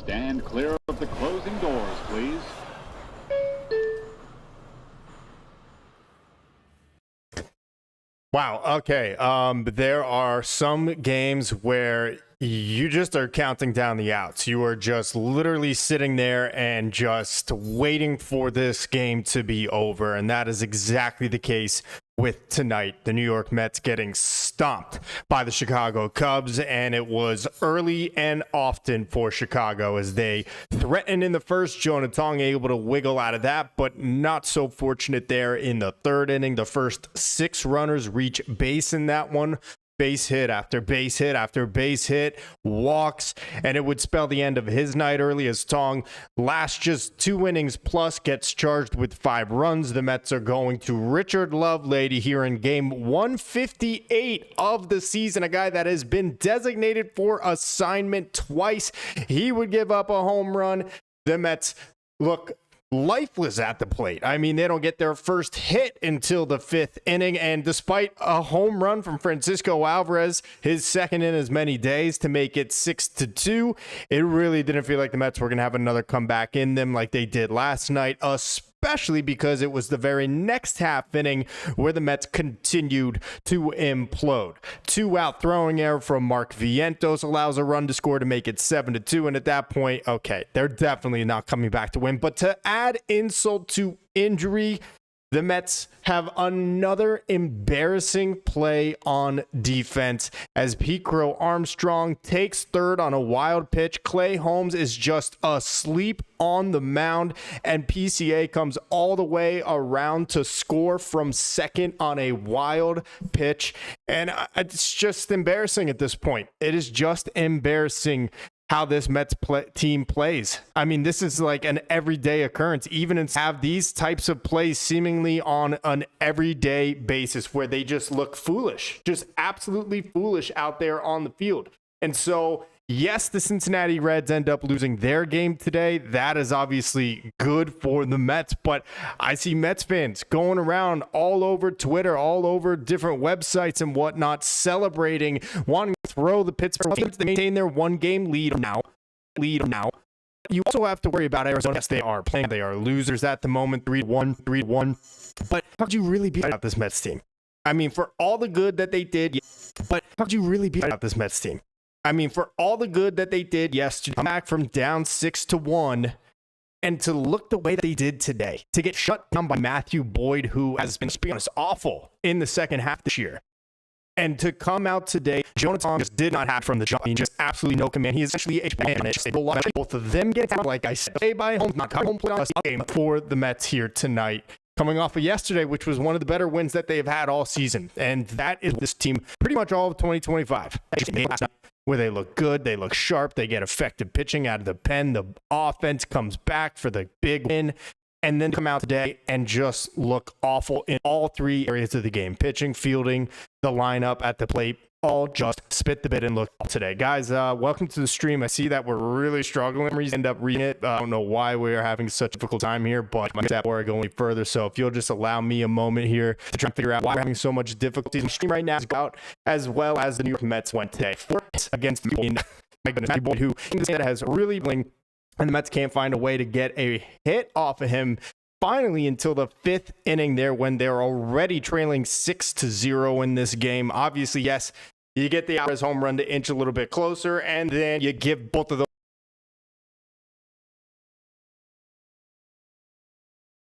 Stand clear of the closing doors, please. Wow. Okay. There are some games where you just are counting down the outs. You are just literally sitting there and just waiting for this game to be over. And that is exactly the case with tonight. The New York Mets getting stomped by the Chicago Cubs. And it was early and often for Chicago as they threatened in the first. Jonah Tong able to wiggle out of that, but not so fortunate there in the third inning. The first 6 runners reach base in that one. Base hit after base hit after base hit, walks, and it would spell the end of his night early as Tong lasts just 2 innings plus gets charged with 5 runs. The Mets are going to Richard Lovelady here in game 158 of the season, a guy that has been designated for assignment twice. He would give up a home run. The Mets look lifeless at the plate. I mean, they don't get their first hit until the 5th inning, and despite a home run from Francisco Alvarez, his second in as many days to make it 6-2, it really didn't feel like the Mets were going to have another comeback in them like they did last night, especially because it was the very next half inning where the Mets continued to implode. 2-out throwing error from Mark Vientos allows a run to score to make it 7-2, and at that point, okay, they're definitely not coming back to win. But to add insult to injury, the Mets have another embarrassing play on defense as Pete Crow Armstrong takes third on a wild pitch. Clay Holmes is just asleep on the mound, and PCA comes all the way around to score from second on a wild pitch. And it's just embarrassing at this point. It is just embarrassing how this Mets team plays. I mean, this is like an everyday occurrence, even in have these types of plays seemingly on an everyday basis where they just look foolish, just absolutely foolish out there on the field. And so, yes, the Cincinnati Reds end up losing their game today. That is obviously good for the Mets, but I see Mets fans going around all over Twitter, all over different websites and whatnot, celebrating, wanting to throw the Pittsburgh Pirates to maintain their 1-game lead now. You also have to worry about Arizona. Yes, they are playing. They are losers at the moment, 3-1. But how could you really beat out this Mets team? I mean, for all the good that they did, but how could you really beat out this Mets team? I mean, for all the good that they did yesterday, come back from down 6-1, and to look the way that they did today, to get shut down by Matthew Boyd, who has been, to be honest, awful in the second half this year. And to come out today, Jonah Tong just did not have from the jump. I mean, just absolutely no command. He is actually a man. Both of them get out, like I said, play by home, not home play on a game for the Mets here tonight. Coming off of yesterday, which was one of the better wins that they've had all season. And that is this team pretty much all of 2025. Where they look good, they look sharp, they get effective pitching out of the pen, the offense comes back for the big win, and then come out today and just look awful in all 3 areas of the game. Pitching, fielding, the lineup at the plate, all just spit the bit and look today. Guys, welcome to the stream. I see that we're really struggling. We end up reading it. I don't know why we're having such a difficult time here, but my step before I go any further. So if you'll just allow me a moment here to try and figure out why we're having so much difficulty. The stream right now is out, as well as the New York Mets went today. 4 against the my goodness, Matthew Boyd, who has really bling, and the Mets can't find a way to get a hit off of him. Finally, until the 5th inning there, when they're already trailing 6-0 in this game. Obviously, yes, you get the Alvarez home run to inch a little bit closer, and then you give both of those